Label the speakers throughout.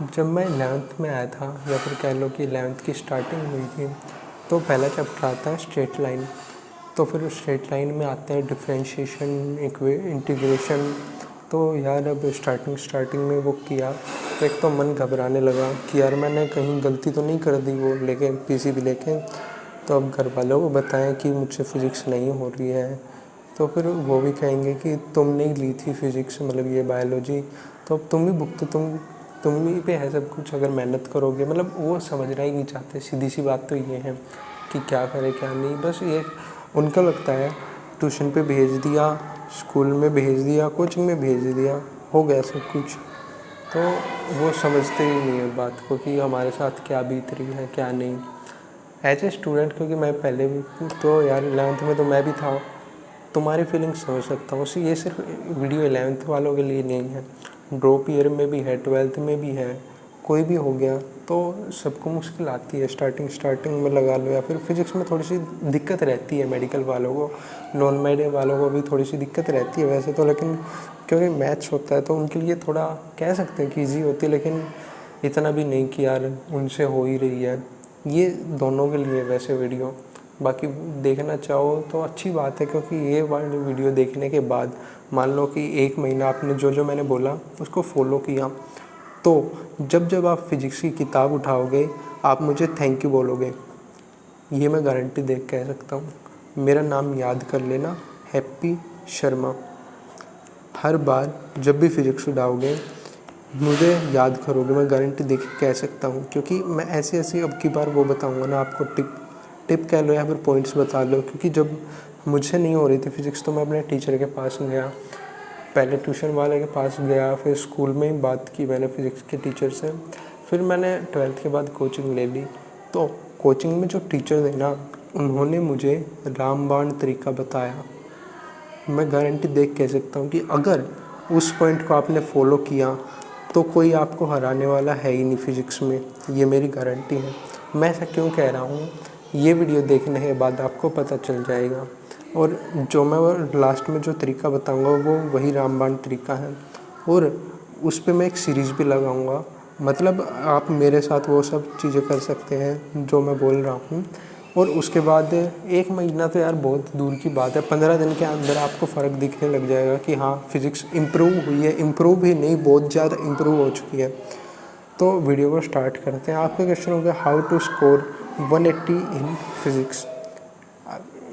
Speaker 1: जब मैं 11th में आया था या फिर कह लो कि 11th की स्टार्टिंग हुई थी, तो पहला चैप्टर आता है स्ट्रेट लाइन। तो फिर स्ट्रेट लाइन में आते हैं डिफरेंशिएशन, इंटीग्रेशन। तो यार अब स्टार्टिंग में वो किया तो एक तो मन घबराने लगा कि यार मैंने कहीं गलती तो नहीं कर दी वो लेके पीसीबी लेके। तो अब घर वालों को बताएं कि मुझसे फ़िज़िक्स नहीं हो रही है, तो फिर वो भी कहेंगे कि तुमने ही ली थी फ़िज़िक्स, मतलब ये बायोलॉजी, तो अब तुम ही भुगतो, तुम ही पे है सब कुछ अगर मेहनत करोगे। मतलब वो समझना ही नहीं चाहते। सीधी सी बात तो ये है कि क्या करें क्या नहीं, बस ये उनको लगता है ट्यूशन पे भेज दिया, स्कूल में भेज दिया, कोचिंग में भेज दिया, हो गया सब कुछ। तो वो समझते ही नहीं है बात को कि हमारे साथ क्या बीत रही है क्या नहीं। एज ए स्टूडेंट, क्योंकि मैं पहले भी तो यार 11th में तो मैं भी था, तुम्हारी फीलिंग समझ सकता हूँ। ये सिर्फ वीडियो 11th वालों के लिए नहीं है, ड्रॉप ईयर में भी है, 12th में भी है, कोई भी हो गया तो सबको मुश्किल आती है। स्टार्टिंग में लगा लो, या फिर फिज़िक्स में थोड़ी सी दिक्कत रहती है मेडिकल वालों को, नॉन मेडिकल वालों को भी थोड़ी सी दिक्कत रहती है वैसे तो, लेकिन क्योंकि मैथ्स होता है तो उनके लिए थोड़ा कह सकते हैं कि ईजी होती है, लेकिन इतना भी नहीं कि यार उनसे हो ही रही है। ये दोनों के लिए वैसे वीडियो, बाकी देखना चाहो तो अच्छी बात है, क्योंकि ये वाली वीडियो देखने के बाद मान लो कि 1 महीना आपने जो जो मैंने बोला उसको फॉलो किया, तो जब जब आप फिजिक्स की किताब उठाओगे आप मुझे थैंक यू बोलोगे। ये मैं गारंटी दे के कह सकता हूँ। मेरा नाम याद कर लेना, हैप्पी शर्मा। हर बार जब भी फिजिक्स उठाओगे मुझे याद करोगे, मैं गारंटी दे के कह सकता हूँ, क्योंकि मैं ऐसी ऐसी अब की बार वो बताऊँगा ना आपको, टिप कह लो या फिर पॉइंट्स बता लो। क्योंकि जब मुझसे नहीं हो रही थी फिज़िक्स तो मैं अपने टीचर के पास गया, पहले ट्यूशन वाले के पास गया, फिर स्कूल में ही बात की मैंने फिज़िक्स के टीचर से, फिर मैंने 12th के बाद कोचिंग ले ली। तो कोचिंग में जो टीचर थे ना, उन्होंने मुझे रामबाण तरीका बताया। मैं गारंटी देख कह सकता हूँ कि अगर उस पॉइंट को आपने फॉलो किया तो कोई आपको हराने वाला है ही नहीं फिज़िक्स में, ये मेरी गारंटी है। मैं ऐसा क्यों कह रहा हूँ, ये वीडियो देखने के बाद आपको पता चल जाएगा। और जो मैं वो लास्ट में जो तरीका बताऊँगा वो वही रामबाण तरीका है, और उस पर मैं एक सीरीज़ भी लगाऊँगा। मतलब आप मेरे साथ वो सब चीज़ें कर सकते हैं जो मैं बोल रहा हूँ। और उसके बाद 1 महीना तो यार बहुत दूर की बात है, 15 दिन के अंदर आपको फ़र्क दिखने लग जाएगा कि हाँ फिज़िक्स इम्प्रूव हुई है, इम्प्रूव ही नहीं बहुत ज़्यादा इम्प्रूव हो चुकी है। तो वीडियो को स्टार्ट करते हैं। आपका क्वेश्चन हो गया how to score 180 in physics.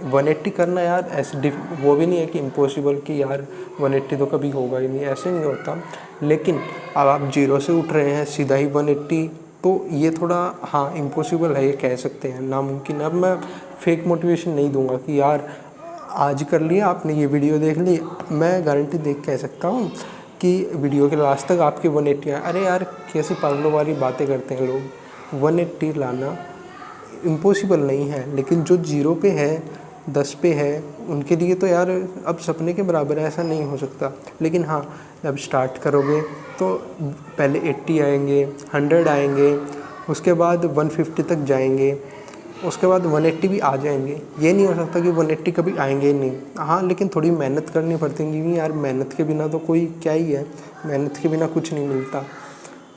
Speaker 1: 180 करना यार ऐसे वो भी नहीं है कि इम्पॉसिबल कि यार 180 तो कभी होगा ही नहीं, ऐसे नहीं होता। लेकिन अब आप जीरो से उठ रहे हैं सीधा ही 180, तो ये थोड़ा हाँ इम्पॉसिबल है, ये कह सकते हैं, नामुमकिन। अब मैं फेक मोटिवेशन नहीं दूंगा कि यार आज कर लिया आपने, ये वीडियो देख ली, मैं गारंटी देख कह सकता हूँ कि वीडियो के लास्ट तक आपके 180 आए। अरे यार कैसी पागलों वाली बातें करते हैं लोग, 180 लाना इम्पॉसिबल नहीं है, लेकिन जो जीरो पे है 10 पे है उनके लिए तो यार अब सपने के बराबर है, ऐसा नहीं हो सकता। लेकिन हाँ जब स्टार्ट करोगे तो पहले 80 आएंगे, 100 आएंगे, उसके बाद 150 तक जाएंगे, उसके बाद 180 भी आ जाएंगे। ये नहीं हो सकता कि 180 कभी आएंगे ही नहीं। हाँ लेकिन थोड़ी मेहनत करनी पड़ती है, क्योंकि यार मेहनत के बिना तो कोई क्या ही है, मेहनत के बिना कुछ नहीं मिलता।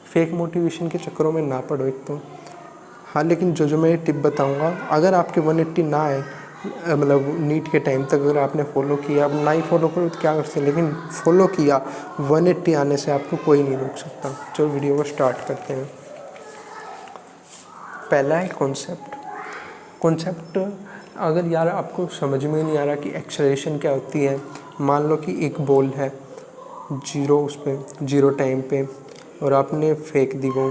Speaker 1: फेक मोटिवेशन के चक्करों में ना पड़ो एक तो। हाँ लेकिन जो जो मैं टिप बताऊंगा, अगर आपके 180 ना आए, मतलब नीट के टाइम तक अगर आपने फॉलो किया, अब ना ही फॉलो करो तो क्या कर सकते, लेकिन फॉलो किया, 180 आने से आपको कोई नहीं रोक सकता। चलो वीडियो को स्टार्ट करते हैं। पहला है कॉन्सेप्ट। अगर यार आपको समझ में नहीं आ रहा कि एक्सेलरेशन क्या होती है, मान लो कि एक बॉल है जीरो, उस पर जीरो टाइम पे, और आपने फेंक दी वो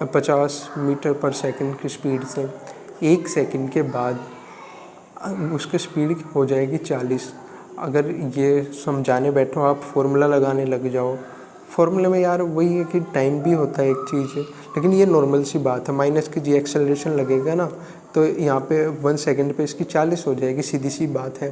Speaker 1: 50 मीटर पर सेकंड की स्पीड से। 1 सेकंड के बाद उसकी स्पीड हो जाएगी 40। अगर ये समझाने बैठो आप, फॉर्मूला लगाने लग जाओ, फॉर्मूले में यार वही है कि टाइम भी होता है एक चीज़ है, लेकिन ये नॉर्मल सी बात है। माइनस की जी एक्सेलरेशन लगेगा ना, तो यहाँ पे 1 सेकंड पे इसकी 40 हो जाएगी, सीधी सी बात है।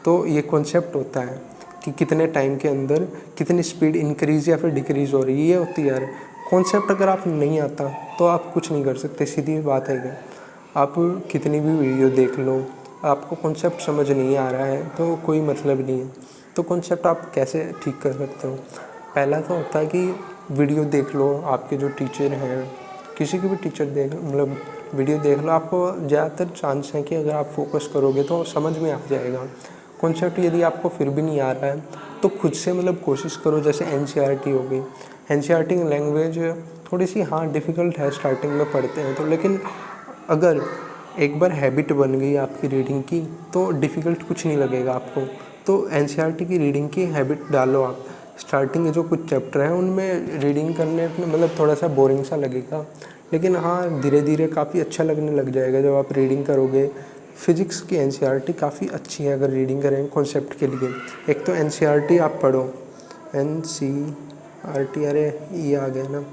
Speaker 1: तो ये कॉन्सेप्ट होता है कि कितने टाइम के अंदर कितनी स्पीड इंक्रीज़ या फिर डिक्रीज़ हो रही है, ये होती है यार कॉन्सेप्ट। अगर आप नहीं आता तो आप कुछ नहीं कर सकते, सीधी बात है। कि आप कितनी भी वीडियो देख लो, आपको कॉन्सेप्ट समझ नहीं आ रहा है तो कोई मतलब नहीं है। तो कॉन्सेप्ट आप कैसे ठीक कर सकते हो, पहला तो होता है कि वीडियो देख लो, आपके जो टीचर हैं, किसी की भी टीचर देख मतलब वीडियो देख लो, आपको ज़्यादातर चांस है कि अगर आप फोकस करोगे तो समझ में आ जाएगा कॉन्सेप्ट। यदि आपको फिर भी नहीं आ रहा है तो खुद से मतलब कोशिश करो। जैसे एनसीईआरटी हो गई, एनसीईआरटी लैंग्वेज थोड़ी सी हाँ डिफ़िकल्ट है, स्टार्टिंग में पढ़ते हैं तो, लेकिन अगर एक बार हैबिट बन गई आपकी रीडिंग की तो डिफ़िकल्ट कुछ नहीं लगेगा आपको। तो एनसीईआरटी की रीडिंग की हैबिट डालो आप। स्टार्टिंग के जो कुछ चैप्टर हैं उनमें रीडिंग करने में मतलब थोड़ा सा बोरिंग सा लगेगा, लेकिन हाँ धीरे धीरे काफ़ी अच्छा लगने लग जाएगा जब आप रीडिंग करोगे। फिज़िक्स की एनसीईआरटी काफ़ी अच्छी है अगर रीडिंग करें कॉन्सेप्ट के लिए। एक तो एनसीईआरटी आप पढ़ो, एनसीईआरटी, अरे ये आ गया ना,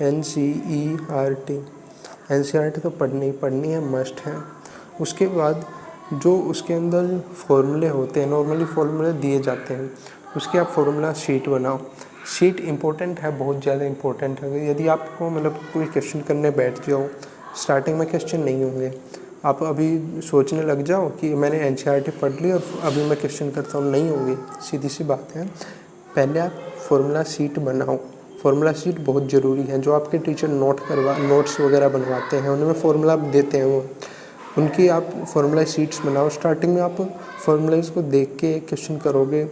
Speaker 1: एनसीईआरटी, एनसीईआरटी तो पढ़नी ही पढ़नी है, मस्ट है। उसके बाद जो उसके अंदर फॉर्मूले होते हैं, नॉर्मली फॉर्मूले दिए जाते हैं, उसकी आप फॉर्मूला शीट बनाओ। शीट इम्पोर्टेंट है, बहुत ज़्यादा इम्पोर्टेंट है। यदि आपको मतलब कोई क्वेश्चन करने बैठ जाओ, स्टार्टिंग में क्वेश्चन नहीं होंगे, आप अभी सोचने लग जाओ कि मैंने एनसीईआरटी पढ़ ली और अभी मैं क्वेश्चन करता हूँ, नहीं होंगे, सीधी सी बात है। पहले आप फॉर्मूला शीट बनाओ। फॉर्मूला शीट बहुत ज़रूरी है। जो आपके टीचर नोट्स वगैरह बनवाते हैं उनमें फॉर्मूला देते हैं वो, उनकी आप फॉर्मूला शीट्स बनाओ। स्टार्टिंग में आप फॉर्मूलाज को देख के क्वेश्चन करोगे,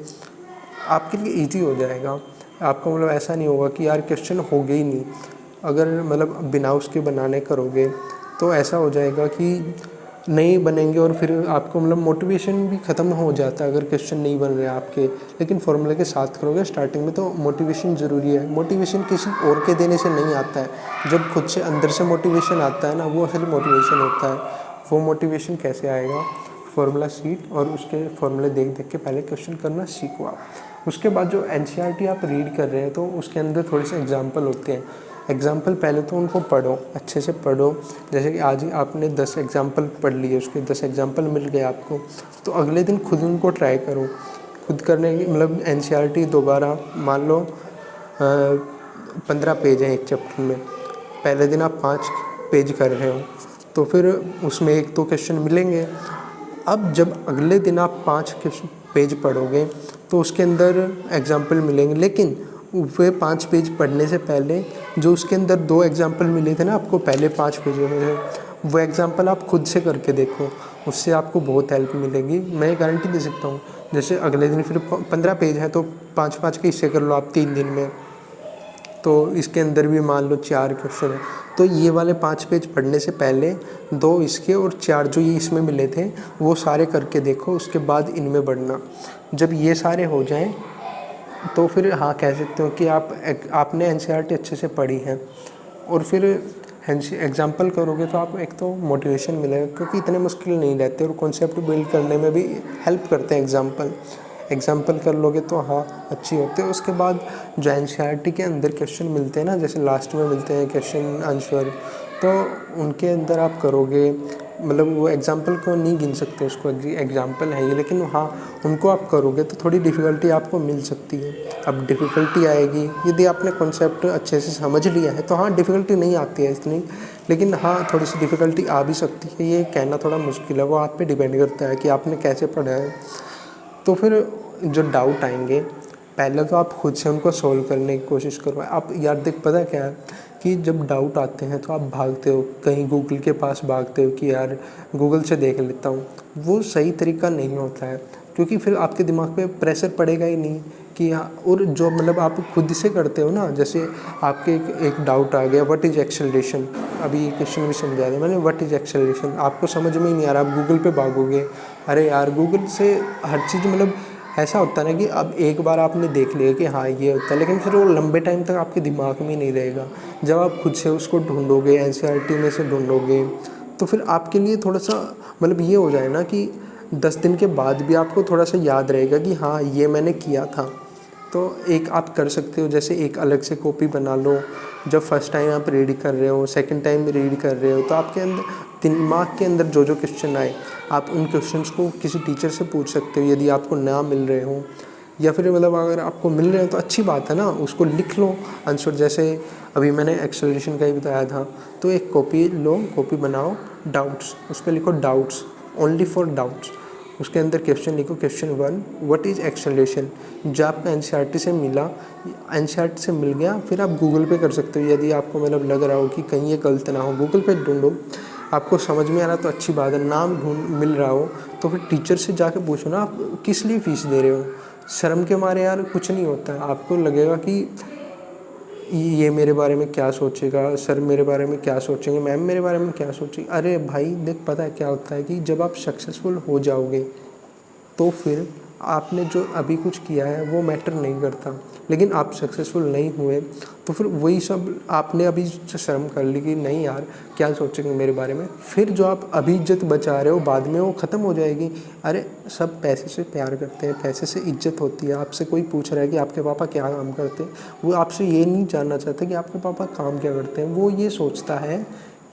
Speaker 1: आपके लिए इजी हो जाएगा। आपको मतलब ऐसा नहीं होगा कि यार क्वेश्चन हो गए ही नहीं। अगर मतलब बिना उसके बनाने करोगे तो ऐसा हो जाएगा कि नहीं बनेंगे और फिर आपको मतलब मोटिवेशन भी ख़त्म हो जाता है अगर क्वेश्चन नहीं बन रहे आपके। लेकिन फॉर्मूले के साथ करोगे स्टार्टिंग में तो मोटिवेशन ज़रूरी है। मोटिवेशन किसी और के देने से नहीं आता है, जब खुद से अंदर से मोटिवेशन आता है ना, वो असली मोटिवेशन होता है। वो मोटिवेशन कैसे आएगा? फॉर्मूला शीट और उसके फॉर्मूले देख देख के पहले क्वेश्चन करना सीखो आप। उसके बाद जो एनसीईआरटी आप रीड कर रहे हैं तो उसके अंदर थोड़े से एग्जाम्पल होते हैं। एग्जाम्पल पहले तो उनको पढ़ो, अच्छे से पढ़ो। जैसे कि आज ही आपने 10 एग्जाम्पल पढ़ लिए, उसके 10 एग्जाम्पल मिल गए आपको, तो अगले दिन खुद उनको ट्राई करो। खुद करने की मतलब एनसीईआरटी दोबारा मान लो 15 पेज हैं एक चैप्टर में, पहले दिन आप 5 पेज कर रहे हो तो फिर उसमें एक तो क्वेश्चन मिलेंगे। अब जब अगले दिन आप 5 पेज पढ़ोगे तो उसके अंदर एग्जाम्पल मिलेंगे, लेकिन वे 5 पेज पढ़ने से पहले जो उसके अंदर 2 एग्जाम्पल मिले थे ना आपको पहले 5 पेजों में से, वो एग्जाम्पल आप खुद से करके देखो, उससे आपको बहुत हेल्प मिलेगी। मैं गारंटी दे सकता हूँ। जैसे अगले दिन फिर 15 पेज है तो 5-5 के हिस्से कर लो आप 3 दिन में, तो इसके अंदर भी मान लो 4 क्वेश्चन है, तो ये वाले 5 पेज पढ़ने से पहले 2 इसके और 4 जो ये इसमें मिले थे वो सारे करके देखो, उसके बाद इनमें बढ़ना। जब ये सारे हो जाएं तो फिर हाँ कह सकते हो कि आपने एनसीईआरटी अच्छे से पढ़ी है। और फिर एग्जाम्पल करोगे तो आपको एक तो मोटिवेशन मिलेगा, क्योंकि इतने मुश्किल नहीं रहते और कॉन्सेप्ट बिल्ड करने में भी हेल्प करते हैं एग्जाम्पल कर लोगे तो हाँ अच्छी होती है। उसके बाद जो एनसीईआरटी के अंदर क्वेश्चन मिलते हैं ना, जैसे लास्ट में मिलते हैं क्वेश्चन आंसर, तो उनके अंदर आप करोगे मतलब वो एग्जाम्पल को नहीं गिन सकते, उसको एग्जाम्पल है ये, लेकिन हाँ उनको आप करोगे तो थोड़ी डिफ़िकल्टी आपको मिल सकती है। अब डिफ़िकल्टी आएगी यदि आपने कॉन्सेप्ट अच्छे से समझ लिया है तो हाँ डिफ़िकल्टी नहीं आती है इतनी, लेकिन हाँ थोड़ी सी डिफ़िकल्टी आ भी सकती है। ये कहना थोड़ा मुश्किल है, वो आप पे डिपेंड करता है कि आपने कैसे पढ़ा है। तो फिर जो डाउट आएंगे पहले तो आप खुद से उनको सोल्व करने की कोशिश करो। आप यार देख पता क्या है कि जब डाउट आते हैं तो आप भागते हो कहीं गूगल के पास, भागते हो कि यार गूगल से देख लेता हूँ। वो सही तरीका नहीं होता है, क्योंकि फिर आपके दिमाग पे प्रेशर पड़ेगा ही नहीं कि हाँ। और जो मतलब आप खुद से करते हो ना, जैसे आपके एक डाउट आ गया व्हाट इज़ एक्सेलरेशन, अभी क्वेश्चन भी समझा दिया मैंने, व्हाट इज़ एक्सेलरेशन, आपको समझ में ही नहीं आ रहा, आप गूगल पे भागोगे। अरे यार गूगल से हर चीज़ मतलब ऐसा होता है ना कि अब एक बार आपने देख लिया कि हाँ ये होता है, लेकिन फिर वो लंबे टाइम तक आपके दिमाग में ही नहीं रहेगा। जब आप खुद से उसको ढूंढोगे, एनसीईआरटी में से ढूंढोगे, तो फिर आपके लिए थोड़ा सा मतलब ये हो जाए ना कि 10 दिन के बाद भी आपको थोड़ा सा याद रहेगा कि हाँ ये मैंने किया था। तो एक आप कर सकते हो, जैसे एक अलग से कॉपी बना लो। जब फर्स्ट टाइम आप रीड कर रहे हो, सेकंड टाइम रीड कर रहे हो, तो आपके अंदर दिमाग के अंदर जो जो क्वेश्चन आए आप उन क्वेश्चंस को किसी टीचर से पूछ सकते हो यदि आपको ना मिल रहे हो, या फिर मतलब अगर आपको मिल रहे हो तो अच्छी बात है ना, उसको लिख लो आंसर। जैसे अभी मैंने एक्सेलरेशन का ही बताया था, तो एक कॉपी लो, कॉपी बनाओ डाउट्स, उस पर लिखो डाउट्स, ओनली फॉर डाउट्स। उसके अंदर क्वेश्चन लिखो। Question 1, what is acceleration. जो आपको एनसीईआरटी से मिला, एनसीईआरटी से मिल गया, फिर आप गूगल पे कर सकते हो। यदि आपको मतलब लग रहा हो कि कहीं ये गलत ना हो, गूगल पे ढूंढो। आपको समझ में आ रहा तो अच्छी बात है, नाम ढूंढ मिल रहा हो तो फिर टीचर से जाके पूछो ना, आप किस लिए फ़ीस दे रहे हो। शर्म के मारे यार कुछ नहीं होता है। आपको लगेगा कि ये मेरे बारे में क्या सोचेगा, सर मेरे बारे में क्या सोचेंगे, मैम मेरे बारे में क्या सोचेगी। अरे भाई देख, पता है क्या होता है कि जब आप सक्सेसफुल हो जाओगे तो फिर आपने जो अभी कुछ किया है वो मैटर नहीं करता। लेकिन आप सक्सेसफुल नहीं हुए तो फिर वही सब आपने अभी शर्म कर ली कि नहीं यार क्या सोचेंगे मेरे बारे में, फिर जो आप अभी इज्जत बचा रहे हो बाद में वो ख़त्म हो जाएगी। अरे सब पैसे से प्यार करते हैं, पैसे से इज्जत होती है। आपसे कोई पूछ रहा है कि आपके पापा क्या काम करते हैं, वो आपसे ये नहीं जानना चाहता कि आपके पापा काम क्या करते हैं, वो ये सोचता है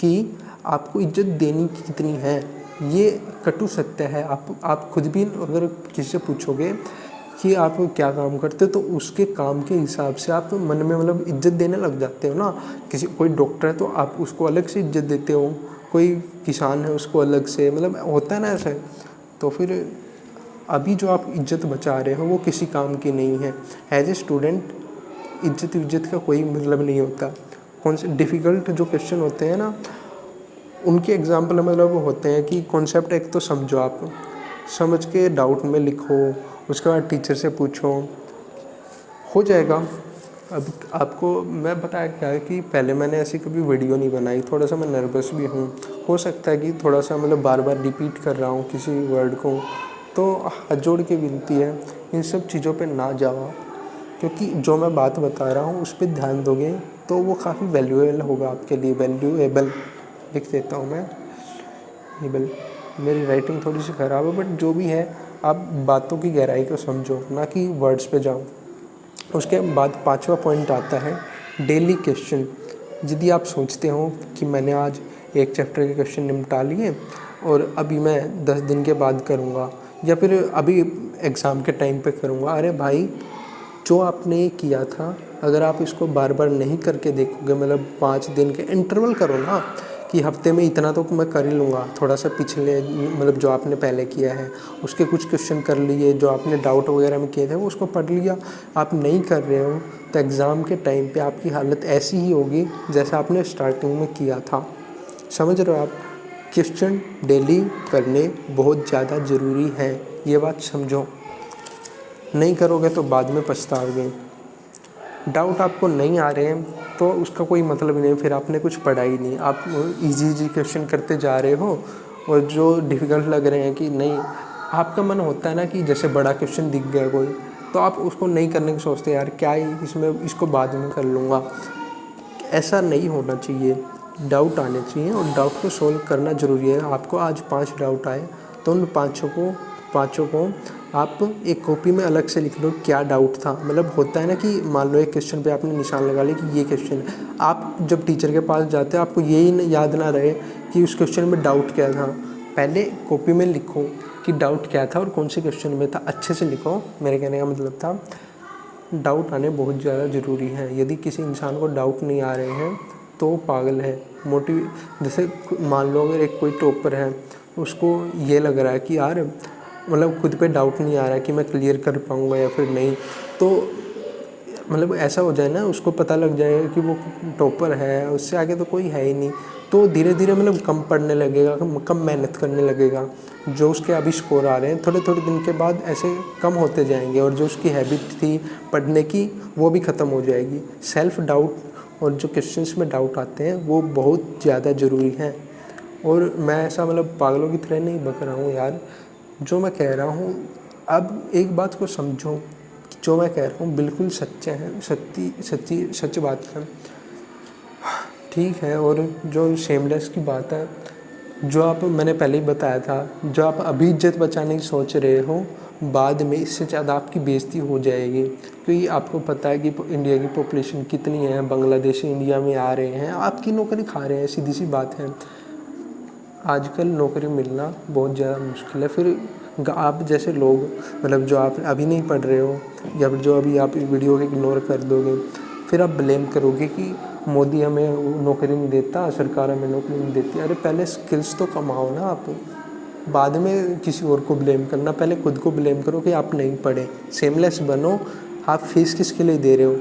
Speaker 1: कि आपको इज्जत देनी कितनी है। ये कटु सत्य है। आप खुद भी अगर किसी से पूछोगे कि आप क्या काम करते हो तो उसके काम के हिसाब से आप मन में मतलब इज्जत देने लग जाते हो ना। कोई डॉक्टर है तो आप उसको अलग से इज्जत देते हो, कोई किसान है उसको अलग से, मतलब होता है ना ऐसा। तो फिर अभी जो आप इज्जत बचा रहे हो वो किसी काम की नहीं है। एज ए स्टूडेंट इज्जत का कोई मतलब नहीं होता। कौन से डिफ़िकल्ट जो क्वेश्चन होते हैं ना, उनके एग्जाम्पल मतलब होते हैं कि कॉन्सेप्ट एक तो समझो, आप समझ के डाउट में लिखो, उसके बाद टीचर से पूछो, हो जाएगा। अब आपको मैं बताया क्या है कि पहले मैंने ऐसी कभी वीडियो नहीं बनाई, थोड़ा सा मैं नर्वस भी हूँ। हो सकता है कि थोड़ा सा मतलब बार बार रिपीट कर रहा हूँ किसी वर्ड को, तो हाथ जोड़ के विनती है इन सब चीज़ों पे ना जाओ आप, क्योंकि जो मैं बात बता रहा हूँ उस पर ध्यान दोगे तो वो काफ़ी वैल्यूएबल होगा आपके लिए। वैल्यूएबल लिख देता हूँ मैं, एबल। मेरी राइटिंग थोड़ी सी ख़राब है, बट जो भी है आप बातों की गहराई को समझो, ना कि वर्ड्स पे जाओ। उसके बाद 5वां पॉइंट आता है डेली क्वेश्चन। यदि आप सोचते हो कि मैंने आज एक चैप्टर के क्वेश्चन निपटा लिए और अभी मैं 10 दिन के बाद करूँगा या फिर अभी एग्ज़ाम के टाइम पे करूँगा, अरे भाई जो आपने ये किया था अगर आप इसको बार बार नहीं करके देखोगे, मतलब 5 दिन के इंटरवल करो ना कि हफ्ते में इतना तो मैं कर ही लूँगा। थोड़ा सा पिछले मतलब जो आपने पहले किया है उसके कुछ क्वेश्चन कर लिए, जो आपने डाउट वगैरह में किए थे वो उसको पढ़ लिया। आप नहीं कर रहे हो तो एग्ज़ाम के टाइम पे आपकी हालत ऐसी ही होगी जैसा आपने स्टार्टिंग में किया था। समझ रहे हो आप। क्वेश्चन डेली करने बहुत ज़्यादा ज़रूरी है, ये बात समझो। नहीं करोगे तो बाद में पछताओगे। डाउट आपको नहीं आ रहे हैं तो उसका कोई मतलब नहीं, फिर आपने कुछ पढ़ा ही नहीं। आप इजी क्वेश्चन करते जा रहे हो और जो डिफ़िकल्ट लग रहे हैं कि नहीं, आपका मन होता है ना कि जैसे बड़ा क्वेश्चन दिख गया कोई तो आप उसको नहीं करने की सोचते, यार क्या ही इसमें, इसको बाद में कर लूँगा। ऐसा नहीं होना चाहिए। डाउट आने चाहिए और डाउट को सोल्व करना ज़रूरी है। आपको आज 5 डाउट आए तो उन पाँचों को आप एक कॉपी में अलग से लिख लो क्या डाउट था। मतलब होता है ना कि मान लो एक क्वेश्चन पे आपने निशान लगा लिया कि ये क्वेश्चन है, आप जब टीचर के पास जाते हैं आपको यही याद ना रहे कि उस क्वेश्चन में डाउट क्या था। पहले कॉपी में लिखो कि डाउट क्या था और कौन से क्वेश्चन में था, अच्छे से लिखो। मेरे कहने का मतलब था डाउट आने बहुत ज़्यादा ज़रूरी है। यदि किसी इंसान को डाउट नहीं आ रहे हैं तो वो पागल है। जैसे मान लो अगर एक कोई टॉपर है, उसको ये लग रहा है कि यार मतलब खुद पे डाउट नहीं आ रहा है कि मैं क्लियर कर पाऊँगा या फिर नहीं, तो मतलब ऐसा हो जाए ना, उसको पता लग जाए कि वो टॉपर है, उससे आगे तो कोई है ही नहीं, तो धीरे धीरे मतलब कम पढ़ने लगेगा, कम मेहनत करने लगेगा। जो उसके अभी स्कोर आ रहे हैं थोड़े थोड़े दिन के बाद ऐसे कम होते जाएंगे और जो उसकी हैबिट थी पढ़ने की वो भी ख़त्म हो जाएगी। सेल्फ डाउट और जो क्वेश्चंस में डाउट आते हैं वो बहुत ज़्यादा ज़रूरी हैं। और मैं ऐसा मतलब पागलों की तरह नहीं बक रहा हूँ यार, जो मैं कह रहा हूँ अब एक बात को समझो कि जो मैं कह रहा हूँ बिल्कुल सच्चे हैं, सच बात है, ठीक है। और जो शेमलेस की बात है, जो आप मैंने पहले ही बताया था, जो आप अभी इज्जत बचाने की सोच रहे हो बाद में इससे ज़्यादा आपकी बेइज्जती हो जाएगी। क्योंकि आपको पता है कि इंडिया की पॉपुलेशन कितनी है, बांग्लादेशी इंडिया में आ रहे हैं, आपकी नौकरी खा रहे हैं, सीधी सी बात है। आजकल नौकरी मिलना बहुत ज़्यादा मुश्किल है। फिर आप जैसे लोग मतलब जो आप अभी नहीं पढ़ रहे हो या फिर जो अभी आप इस वीडियो को इग्नोर कर दोगे, फिर आप ब्लेम करोगे कि मोदी हमें नौकरी नहीं देता, सरकार हमें नौकरी नहीं देती। अरे पहले स्किल्स तो कमाओ ना आप। बाद में किसी और को ब्लेम करना, पहले खुद को ब्लेम करो कि आप नहीं पढ़े। सेमलेस बनो। आप फीस किसके लिए दे रहे हो?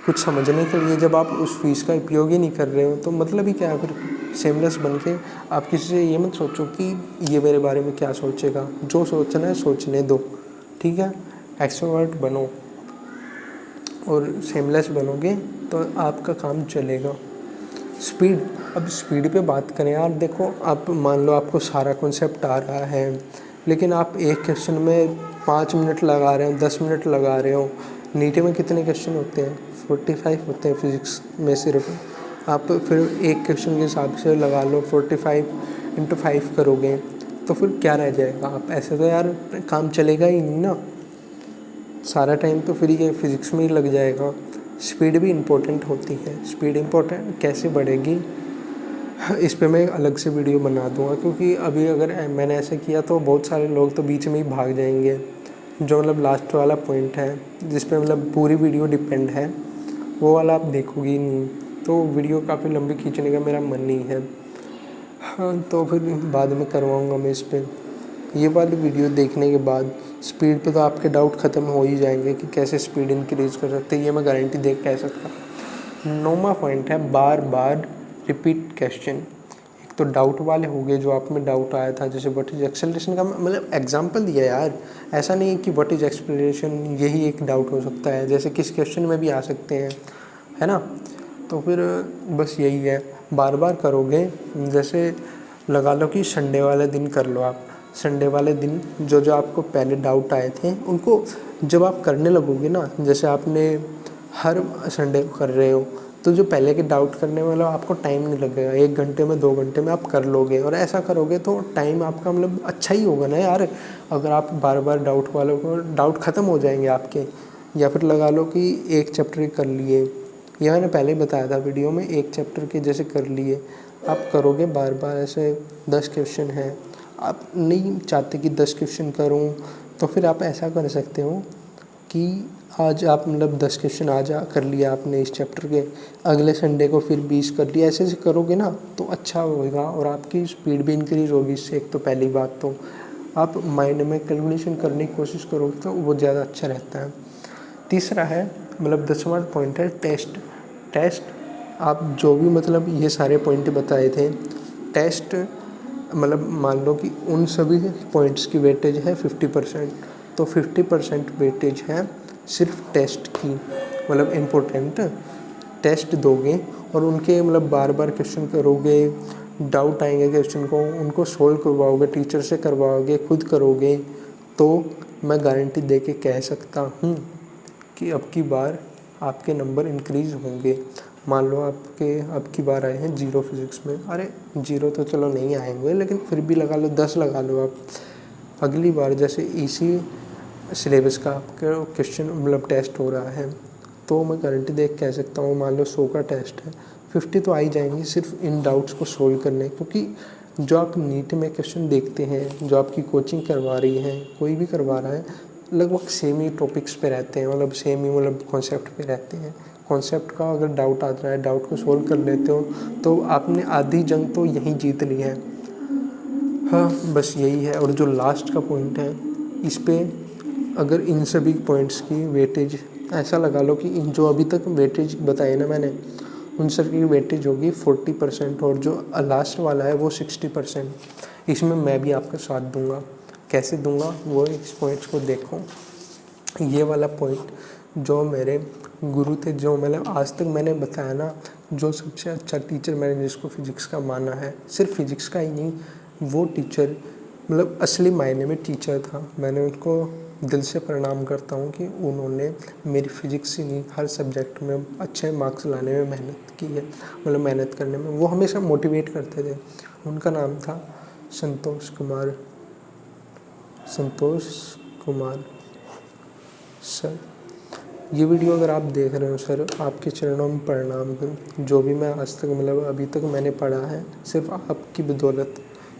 Speaker 1: कुछ समझने के लिए। जब आप उस फीस का उपयोग ही नहीं कर रहे हो तो मतलब ही क्या है फिर? सेमलेस बन के आप किसी से ये मत सोचो कि ये मेरे बारे में क्या सोचेगा। जो सोचना है सोचने दो, ठीक है। एक्सट्रोवर्ट बनो और सेमलेस बनोगे तो आपका काम चलेगा। स्पीड, अब स्पीड पे बात करें यार, देखो आप मान लो आपको सारा कॉन्सेप्ट आ रहा है, लेकिन आप एक क्वेश्चन में 5 मिनट लगा रहे हो, 10 मिनट लगा रहे हो। नीटे में कितने क्वेश्चन होते हैं? 45 होते हैं फिजिक्स में सिर्फ। आप फिर एक क्वेश्चन के हिसाब से लगा लो, 45 × 5 करोगे तो फिर क्या रह जाएगा? आप ऐसे तो यार काम चलेगा ही नहीं ना, सारा टाइम तो फिर ये फिज़िक्स में ही लग जाएगा। स्पीड भी इम्पोर्टेंट होती है। स्पीड इम्पोर्टेंट कैसे बढ़ेगी इस पे मैं अलग से वीडियो बना दूंगा, क्योंकि अभी अगर मैंने ऐसे किया तो बहुत सारे लोग तो बीच में ही भाग जाएंगे। जो मतलब लास्ट वाला पॉइंट है जिस पे मतलब पूरी वीडियो डिपेंड है, वो वाला आप देखोगी नहीं, तो वीडियो काफ़ी लंबी खींचने का मेरा मन नहीं है। हाँ, तो फिर बाद में करवाऊँगा मैं इस पर। ये वाली वीडियो देखने के बाद स्पीड पे तो आपके डाउट ख़त्म हो ही जाएंगे कि कैसे स्पीड इंक्रीज़ कर सकते हैं, ये मैं गारंटी दे कह सकता। 9वां पॉइंट है बार बार रिपीट क्वेश्चन। एक तो डाउट वाले हो गए, जो आप में डाउट आया था, जैसे व्हाट इज एक्सेलरेशन का मतलब एग्जांपल दिया यार। ऐसा नहीं है कि व्हाट इज एक्सेलरेशन यही एक डाउट हो सकता है, जैसे किस क्वेश्चन में भी आ सकते हैं, है ना। तो फिर बस यही है, बार बार करोगे। जैसे लगा लो कि संडे वाले दिन कर लो आप। संडे वाले दिन जो जो आपको पहले डाउट आए थे उनको जब आप करने लगोगे ना, जैसे आपने हर संडे को कर रहे हो, तो जो पहले के डाउट करने में मतलब आपको टाइम नहीं लगेगा। 1 घंटे में 2 घंटे में आप कर लोगे, और ऐसा करोगे तो टाइम आपका मतलब अच्छा ही होगा ना यार। अगर आप बार बार डाउट वालों को, डाउट ख़त्म हो जाएंगे आपके। या फिर लगा लो कि एक चैप्टर कर लिए, यह मैंने पहले ही बताया था वीडियो में, एक चैप्टर के जैसे कर लिए, आप करोगे बार बार। ऐसे 10 क्वेश्चन हैं, आप नहीं चाहते कि 10 क्वेश्चन करूं, तो फिर आप ऐसा कर सकते हो कि आज आप मतलब 10 क्वेश्चन आज कर लिया आपने इस चैप्टर के, अगले संडे को फिर 20 कर लिया। ऐसे ऐसे करोगे ना तो अच्छा होगा, और आपकी स्पीड भी इंक्रीज़ होगी इससे। एक तो पहली बात तो आप माइंड में कैलकुलेशन करने की कोशिश करोगे तो वो ज़्यादा अच्छा रहता है। तीसरा है मतलब 10वां पॉइंट है टेस्ट। टेस्ट आप जो भी मतलब ये सारे पॉइंट बताए थे, टेस्ट मतलब मान लो कि उन सभी पॉइंट्स की वेटेज है 50%, तो 50% वेटेज है सिर्फ टेस्ट की। मतलब इम्पोर्टेंट टेस्ट दोगे और उनके मतलब बार बार क्वेश्चन करोगे, डाउट आएंगे क्वेश्चन को, उनको सोल्व करवाओगे, टीचर से करवाओगे, खुद करोगे, तो मैं गारंटी दे के कह सकता हूँ कि अब की बार आपके नंबर इंक्रीज़ होंगे। मान लो आपके अब की बार आए हैं 0 फिज़िक्स में, अरे 0 तो चलो नहीं आएंगे, लेकिन फिर भी लगा लो 10 लगा लो आप। अगली बार जैसे इसी सिलेबस का आपका क्वेश्चन मतलब टेस्ट हो रहा है, तो मैं गारंटी दे कह सकता हूँ, मान लो 100 का टेस्ट है, 50 तो आ ही जाएंगी सिर्फ इन डाउट्स को सोल्व करने। क्योंकि जो आप नीट में क्वेश्चन देखते हैं, जो आपकी कोचिंग करवा रही है, कोई भी करवा रहा है, लगभग सेम ही टॉपिक्स पे रहते हैं, मतलब सेम ही मतलब कॉन्सेप्ट पे रहते हैं। कॉन्सेप्ट का अगर डाउट आता है, डाउट को सोल्व कर लेते हो तो आपने आधी जंग तो यहीं जीत ली है। हाँ, बस यही है। और जो लास्ट का पॉइंट है, इस पे अगर इन सभी पॉइंट्स की वेटेज ऐसा लगा लो कि इन जो अभी तक वेटेज बताए ना मैंने, उन सब की वेटेज होगी 40%, और जो लास्ट वाला है वो 60%। इसमें मैं भी आपका साथ दूंगा। कैसे दूंगा वो इस पॉइंट्स को देखो। ये वाला पॉइंट जो मेरे गुरु थे, जो मतलब आज तक मैंने बताया ना, जो सबसे अच्छा टीचर मैंने जिसको फिज़िक्स का माना है, सिर्फ फिज़िक्स का ही नहीं, वो टीचर मतलब असली मायने में टीचर था। मैंने उनको दिल से प्रणाम करता हूँ कि उन्होंने मेरी फिज़िक्स ही नहीं, हर सब्जेक्ट में अच्छे मार्क्स लाने में मेहनत की है। मतलब मेहनत करने में वो हमेशा मोटिवेट करते थे। उनका नाम था संतोष कुमार सर। ये वीडियो अगर आप देख रहे हो सर, आपके चरणों में प्रणाम है। जो भी मैं आज तक मतलब अभी तक मैंने पढ़ा है, सिर्फ आपकी बदौलत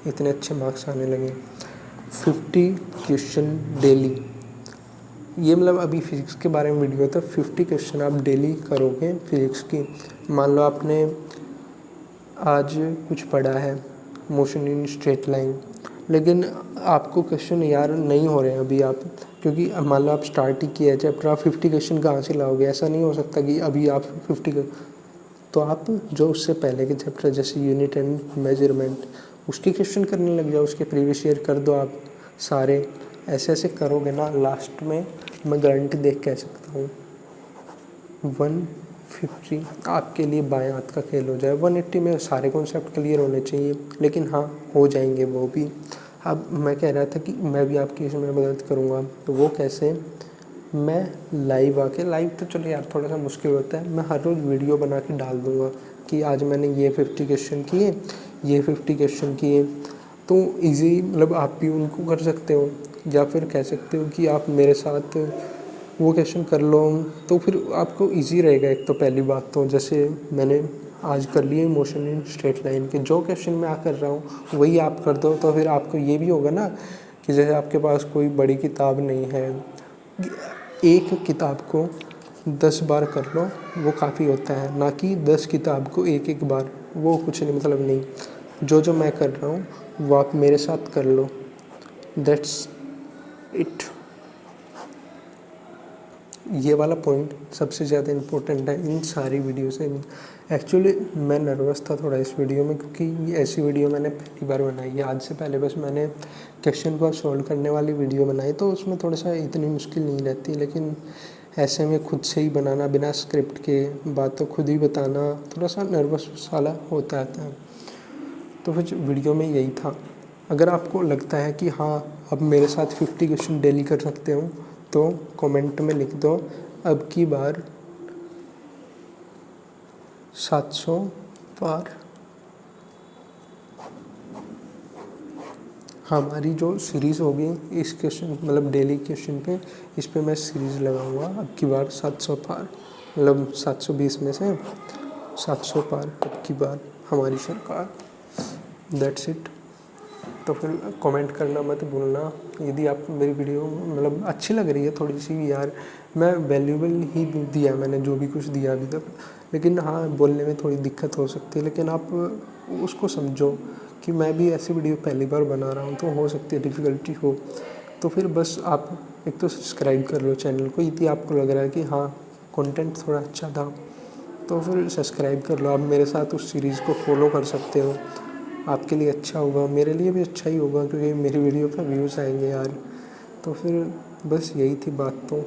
Speaker 1: इतने अच्छे मार्क्स आने लगे। 50 क्वेश्चन डेली, ये मतलब अभी फिज़िक्स के बारे में वीडियो था। 50 क्वेश्चन आप डेली करोगे फिज़िक्स की। मान लो आपने आज कुछ पढ़ा है, मोशन इन स्ट्रेट लाइन, लेकिन आपको क्वेश्चन यार नहीं हो रहे हैं अभी आप, क्योंकि मान लो आप स्टार्ट ही किया है चैप्टर, आप 50 क्वेश्चन कहाँ से लाओगे? ऐसा नहीं हो सकता कि अभी आप 50 तो आप जो उससे पहले के चैप्टर जैसे यूनिट एंड मेजरमेंट उसके क्वेश्चन करने लग जाओ, उसके प्रीवियस ईयर कर दो आप सारे। ऐसे ऐसे करोगे ना, लास्ट में मैं गारंटी देख कह सकता हूँ 150 आपके लिए बाएं हाथ का खेल हो जाए। 180 में सारे कॉन्सेप्ट क्लियर होने चाहिए, लेकिन हाँ हो जाएंगे वो भी। अब मैं कह रहा था कि मैं भी आपकी इसमें मदद करूँगा, तो वो कैसे? मैं लाइव आके, लाइव तो चलो यार थोड़ा सा मुश्किल होता है, मैं हर रोज़ वीडियो बना के डाल दूँगा कि आज मैंने ये 50 क्वेश्चन किए, ये 50 क्वेश्चन किए। तो इजी मतलब आप भी उनको कर सकते हो, या फिर कह सकते हो कि आप मेरे साथ वो क्वेश्चन कर लो, तो फिर आपको इजी रहेगा। एक तो पहली बात तो जैसे मैंने आज कर लिए मोशन इन स्ट्रेट लाइन के, जो क्वेश्चन मैं कर रहा हूँ वही आप कर दो, तो फिर आपको ये भी होगा ना कि जैसे आपके पास कोई बड़ी किताब नहीं है, एक किताब को 10 बार कर लो वो काफ़ी होता है, ना कि 10 किताब को एक एक बार, वो कुछ नहीं मतलब नहीं। जो जो मैं कर रहा हूँ वो आप मेरे साथ कर लो, दैट्स इट। ये वाला पॉइंट सबसे ज़्यादा इम्पोर्टेंट है इन सारी वीडियो से। एक्चुअली मैं नर्वस था थोड़ा इस वीडियो में, क्योंकि ये ऐसी वीडियो मैंने पहली बार बनाई है। आज से पहले बस मैंने क्वेश्चन को सॉल्व करने वाली वीडियो बनाई, तो उसमें थोड़ा सा इतनी मुश्किल नहीं रहती, लेकिन ऐसे में खुद से ही बनाना बिना स्क्रिप्ट के, बातों खुद ही बताना, थोड़ा सा नर्वस वाला होता है। तो फिर वीडियो में यही था। अगर आपको लगता है कि हाँ अब मेरे साथ 50 क्वेश्चन डेली कर सकते हो, तो कमेंट में लिख दो अब की बार 700 पार। हमारी जो सीरीज़ होगी इस क्वेश्चन मतलब डेली क्वेश्चन पे, इस पे मैं सीरीज़ लगाऊंगा अब की बार 700 पार, मतलब 720 में से 700 पार अब की बार हमारी सरकार। That's it. तो फिर कमेंट करना मत भूलना यदि आपको मेरी वीडियो मतलब अच्छी लग रही है थोड़ी सी भी। यार मैं वैल्यूबल ही दिया मैंने जो भी कुछ दिया अभी तक, लेकिन हाँ बोलने में थोड़ी दिक्कत हो सकती है, लेकिन आप उसको समझो कि मैं भी ऐसी वीडियो पहली बार बना रहा हूँ, तो हो सकती है डिफ़िकल्टी हो। तो फिर बस आप एक तो सब्सक्राइब कर लो चैनल को, यदि आपको लग रहा है कि हाँ कंटेंट थोड़ा अच्छा था, तो फिर सब्सक्राइब कर लो। आप मेरे साथ उस सीरीज़ को फॉलो कर सकते हो, आपके लिए अच्छा होगा, मेरे लिए भी अच्छा ही होगा, क्योंकि मेरी वीडियो पर व्यूज़ आएंगे यार। तो फिर बस यही थी बात। तो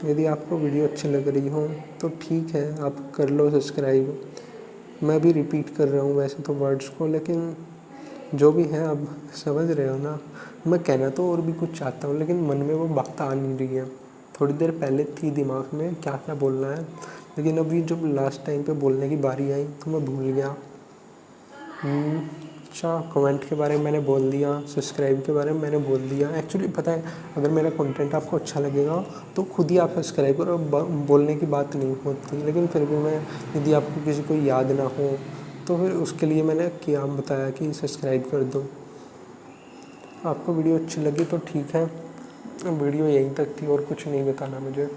Speaker 1: यदि आपको वीडियो अच्छी लग रही हो तो ठीक है, आप कर लो सब्सक्राइब। मैं भी रिपीट कर रहा हूँ वैसे तो वर्ड्स को, लेकिन जो भी है अब समझ रहे हो ना। मैं कहना तो और भी कुछ चाहता हूँ, लेकिन मन में वो बात आ नहीं रही है। थोड़ी देर पहले थी दिमाग में क्या क्या बोलना है, लेकिन अभी जब लास्ट टाइम पे बोलने की बारी आई तो मैं भूल गया। अच्छा, कमेंट के बारे में मैंने बोल दिया, सब्सक्राइब के बारे में मैंने बोल दिया। एक्चुअली पता है, अगर मेरा कंटेंट आपको अच्छा लगेगा तो खुद ही आप सब्सक्राइब करो, बोलने की बात नहीं होती। लेकिन फिर भी मैं, यदि आपको किसी को याद ना हो तो फिर उसके लिए मैंने क्या बताया कि सब्सक्राइब कर दो। आपको वीडियो अच्छी लगी तो ठीक है, वीडियो यहीं तक थी और कुछ नहीं बताना मुझे।